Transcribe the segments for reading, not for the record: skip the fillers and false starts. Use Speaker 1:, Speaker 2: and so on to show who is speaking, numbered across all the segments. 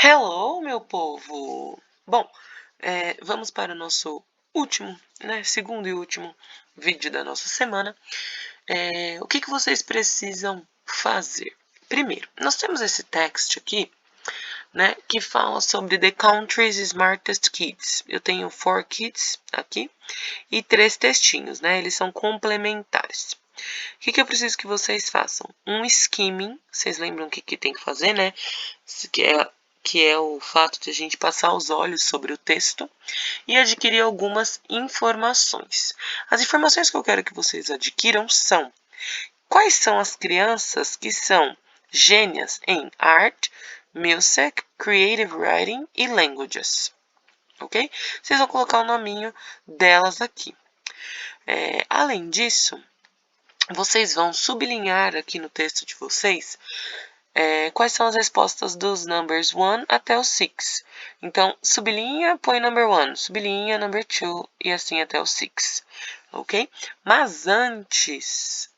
Speaker 1: Hello, meu povo! Bom, vamos para o nosso último, segundo e último vídeo da nossa semana. O que vocês precisam fazer? Primeiro, nós temos esse text aqui, que fala sobre The Country's Smartest Kids. Eu tenho 4 kids aqui e 3 textinhos, Eles são complementares. O que eu preciso que vocês façam? Um skimming, vocês lembram o que tem que fazer, que é o fato de a gente passar os olhos sobre o texto e adquirir algumas informações. As informações que eu quero que vocês adquiram são: quais são as crianças que são gênias em art, music, creative writing e languages, ok? Vocês vão colocar o nominho delas aqui. Além disso, vocês vão sublinhar aqui no texto de vocês quais são as respostas dos numbers 1 até o 6. Então, sublinha, põe number 1, sublinha, number 2 e assim até o 6, ok? Mas antes,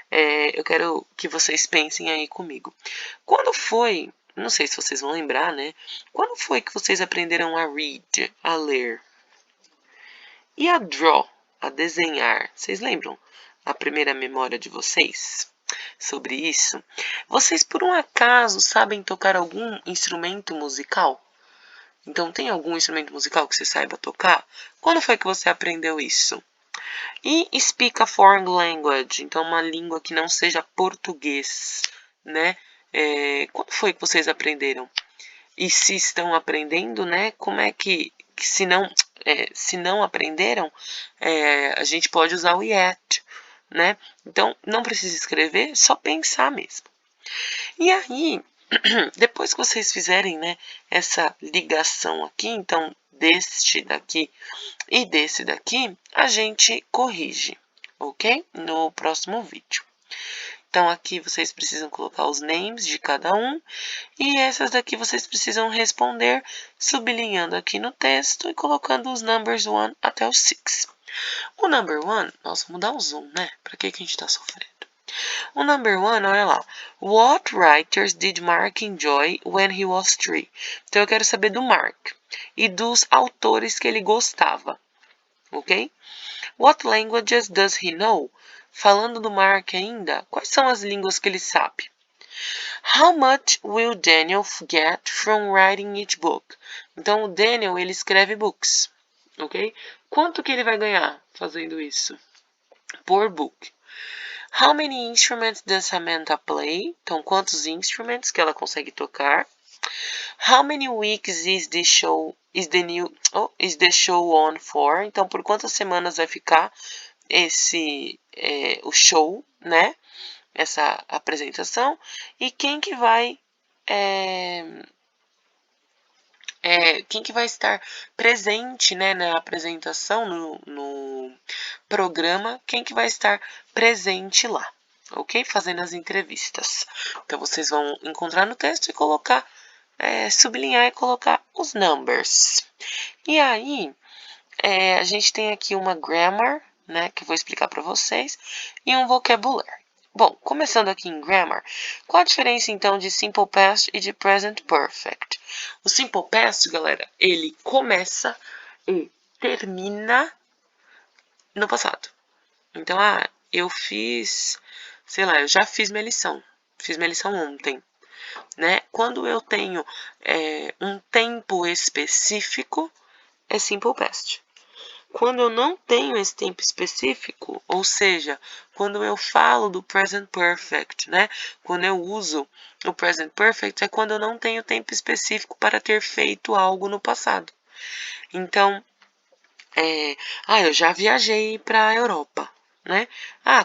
Speaker 1: eu quero que vocês pensem aí comigo. Quando foi, não sei se vocês vão lembrar, Quando foi que vocês aprenderam a read, a ler? E a draw, a desenhar? Vocês lembram a primeira memória de vocês sobre isso? Vocês, por um acaso, sabem tocar algum instrumento musical? Então, tem algum instrumento musical que você saiba tocar? Quando foi que você aprendeu isso? E speak a foreign language, então uma língua que não seja português, quando foi que vocês aprenderam? E se estão aprendendo, como é que se não aprenderam, a gente pode usar o yet, Então, não precisa escrever, só pensar mesmo. E aí, depois que vocês fizerem, essa ligação aqui, então, deste daqui e desse daqui, a gente corrige, ok? No próximo vídeo. Então, aqui vocês precisam colocar os names de cada um. E essas daqui vocês precisam responder sublinhando aqui no texto e colocando os numbers 1 até o 6. O number 1, nossa, vamos dar um zoom, Para que a gente está sofrendo? O number 1, olha lá. What writers did Mark enjoy when he was 3? Então, eu quero saber do Mark e dos autores que ele gostava, ok? What languages does he know? Falando do Mark ainda, quais são as línguas que ele sabe? How much will Daniel get from writing each book? Então, o Daniel, ele escreve books, ok? Quanto que ele vai ganhar fazendo isso? Por book. How many instruments does Samantha play? Então, quantos instrumentos que ela consegue tocar? How many weeks is the show on for? Então, por quantas semanas vai ficar o show, Essa apresentação. E quem que vai estar presente, na apresentação, no programa, quem que vai estar presente lá, ok? Fazendo as entrevistas. Então, vocês vão encontrar no texto e colocar, sublinhar e colocar os numbers. E aí, a gente tem aqui uma grammar, que eu vou explicar para vocês, e um vocabulário. Bom, começando aqui em grammar, qual a diferença então de simple past e de present perfect? O simple past, galera, ele começa e termina no passado. Então, eu fiz, sei lá, eu já fiz minha lição. Fiz minha lição ontem, Quando eu tenho um tempo específico, é simple past. Quando eu não tenho esse tempo específico, ou seja, quando eu falo do present perfect, Quando eu uso o present perfect, é quando eu não tenho tempo específico para ter feito algo no passado. Então, eu já viajei para a Europa,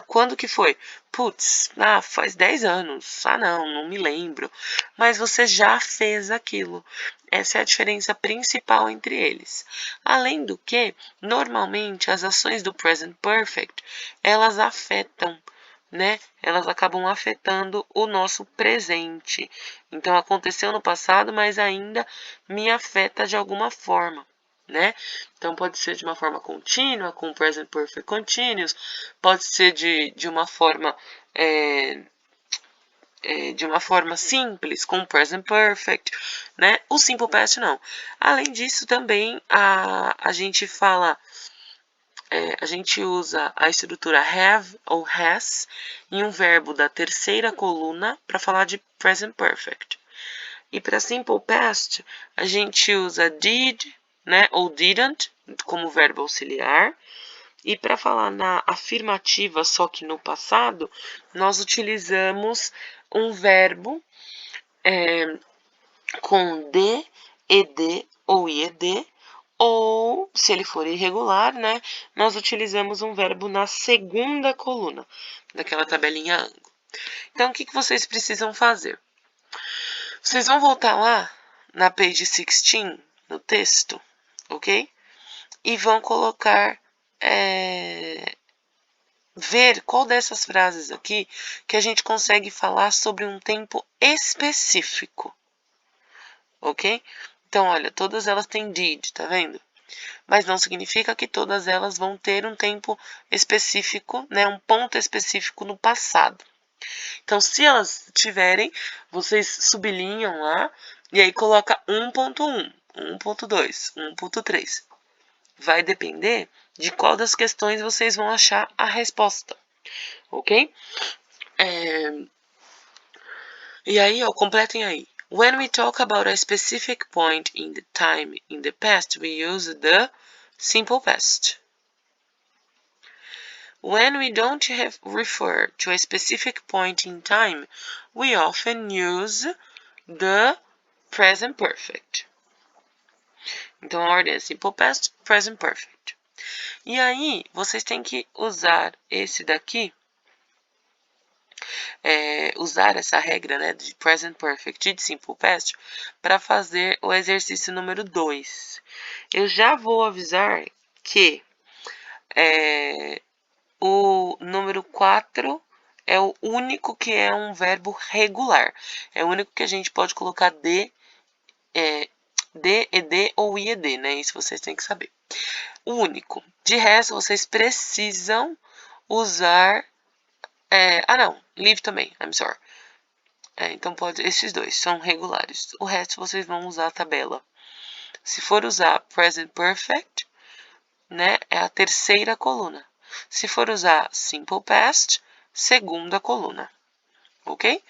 Speaker 1: quando que foi? Putz, faz 10 anos. Não me lembro. Mas você já fez aquilo. Essa é a diferença principal entre eles. Além do que, normalmente, as ações do present perfect, elas afetam, Elas acabam afetando o nosso presente. Então, aconteceu no passado, mas ainda me afeta de alguma forma. Então, pode ser de uma forma contínua, com o present perfect continuous, pode ser de uma forma de uma forma simples, com present perfect, né? O simple past não. Além disso, também a gente fala, a gente usa a estrutura have ou has em um verbo da terceira coluna para falar de present perfect. E para simple past, a gente usa did, né, ou didn't como verbo auxiliar. E para falar na afirmativa, só que no passado, nós utilizamos um verbo com D, ED ou IED, ou, se ele for irregular, né, nós utilizamos um verbo na segunda coluna daquela tabelinha ângulo. Então, o que vocês precisam fazer? Vocês vão voltar lá na page 16, no texto, ok? E vão colocar, ver qual dessas frases aqui que a gente consegue falar sobre um tempo específico, ok? Então, olha, todas elas têm did, tá vendo? Mas não significa que todas elas vão ter um tempo específico, né? Um ponto específico no passado. Então, se elas tiverem, vocês sublinham lá e aí coloca 1.1, 1.2, 1.3. Vai depender de qual das questões vocês vão achar a resposta, ok? E aí, ó, completem aí. When we talk about a specific point in the time in the past, we use the simple past. When we don't refer to a specific point in time, we often use the present perfect. Então, a ordem é simple past, present perfect. E aí, vocês têm que usar esse daqui, usar essa regra, né, de present perfect e de simple past para fazer o exercício número 2. Eu já vou avisar que o número 4 é o único que é um verbo regular. É o único que a gente pode colocar D, ED ou IED, né? Isso vocês têm que saber. O único. De resto, vocês precisam usar... não, leave também, I'm sorry. Então, esses dois são regulares. O resto, vocês vão usar a tabela. Se for usar present perfect, né, é a terceira coluna. Se for usar simple past, segunda coluna. Ok?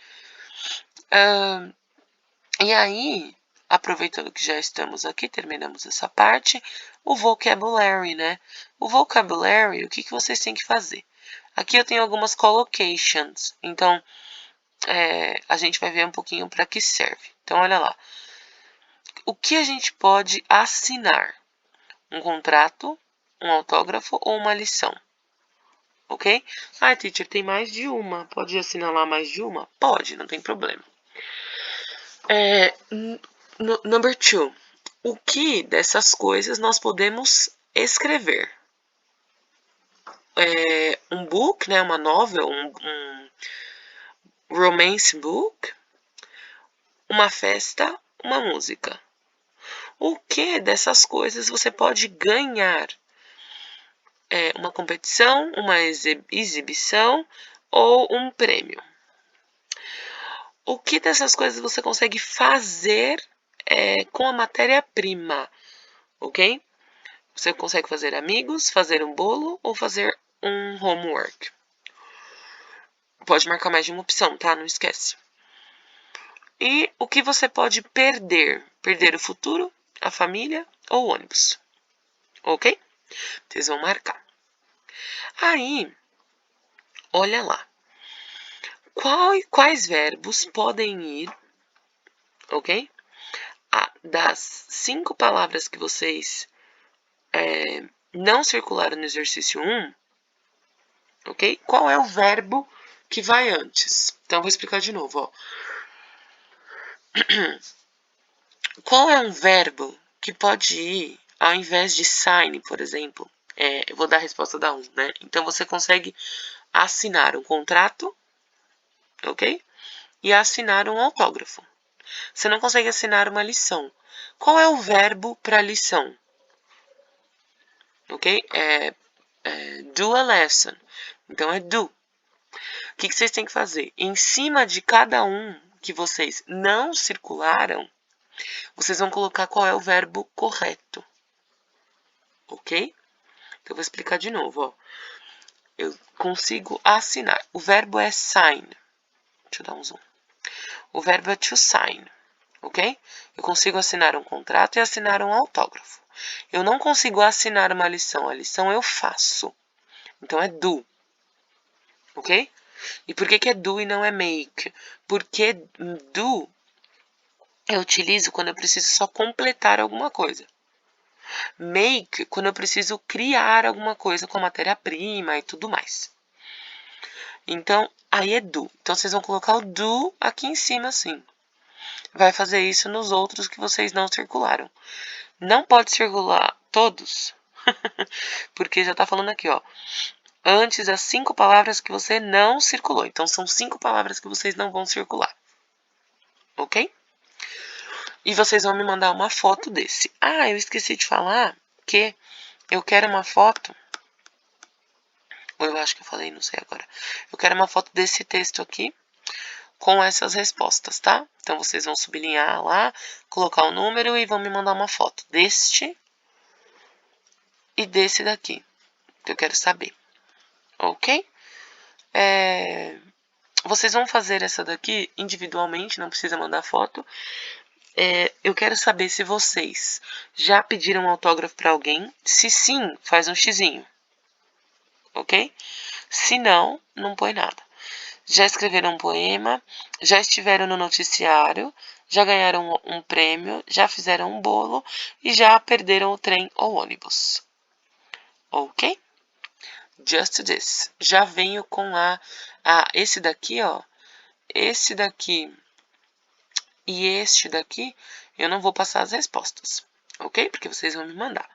Speaker 1: E aí, aproveitando que já estamos aqui, terminamos essa parte, o vocabulary, né? O vocabulary, o que vocês têm que fazer? Aqui eu tenho algumas collocations, então a gente vai ver um pouquinho para que serve. Então, olha lá. O que a gente pode assinar? Um contrato, um autógrafo ou uma lição? Ok? Ah, teacher, tem mais de uma. Pode assinar lá mais de uma? Pode, não tem problema. Number 2. O que dessas coisas nós podemos escrever? Um book, né, uma novel, um romance book, uma festa, uma música. O que dessas coisas você pode ganhar? Uma competição, uma exibição ou um prêmio? O que dessas coisas você consegue fazer com a matéria-prima? Ok? Você consegue fazer amigos, fazer um bolo ou fazer um homework? Pode marcar mais de uma opção, tá? Não esquece. E o que você pode perder? Perder o futuro, a família ou o ônibus? Ok? Vocês vão marcar. Aí, olha lá. Quais verbos podem ir, ok? Das 5 palavras que vocês não circularam no exercício 1, ok? Qual é o verbo que vai antes? Então, eu vou explicar de novo, ó. Qual é um verbo que pode ir ao invés de sign, por exemplo? Eu vou dar a resposta da 1, né? Então, você consegue assinar um contrato, ok? E assinar um autógrafo. Você não consegue assinar uma lição. Qual é o verbo para lição? Ok? Do a lesson. Então, é do. O que vocês têm que fazer? Em cima de cada um que vocês não circularam, vocês vão colocar qual é o verbo correto. Ok? Então, eu vou explicar de novo. Ó. Eu consigo assinar. O verbo é sign. Deixa eu dar um zoom. O verbo é to sign. Ok? Eu consigo assinar um contrato e assinar um autógrafo. Eu não consigo assinar uma lição. A lição eu faço. Então, é do. Ok? E por que é do e não é make? Porque do eu utilizo quando eu preciso só completar alguma coisa. Make, quando eu preciso criar alguma coisa com matéria-prima e tudo mais. Então, aí é do. Então, vocês vão colocar o do aqui em cima, assim. Vai fazer isso nos outros que vocês não circularam. Não pode circular todos, porque já tá falando aqui, ó. Antes as 5 palavras que você não circulou. Então, são 5 palavras que vocês não vão circular. Ok? E vocês vão me mandar uma foto desse. Ah, eu esqueci de falar que eu quero uma foto. Ou eu acho que eu falei, não sei agora. Eu quero uma foto desse texto aqui com essas respostas, tá? Então, vocês vão sublinhar lá, colocar o número e vão me mandar uma foto deste e desse daqui. Que eu quero saber. Ok? Vocês vão fazer essa daqui individualmente, não precisa mandar foto. Eu quero saber se vocês já pediram autógrafo para alguém. Se sim, faz um xizinho. Ok? Se não, não põe nada. Já escreveram um poema, já estiveram no noticiário, já ganharam um prêmio, já fizeram um bolo e já perderam o trem ou ônibus. Ok? Just this. Já venho com esse daqui, ó. Esse daqui e este daqui, eu não vou passar as respostas. Ok? Porque vocês vão me mandar.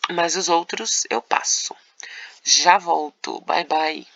Speaker 1: Mas os outros eu passo. Já volto. Bye, bye.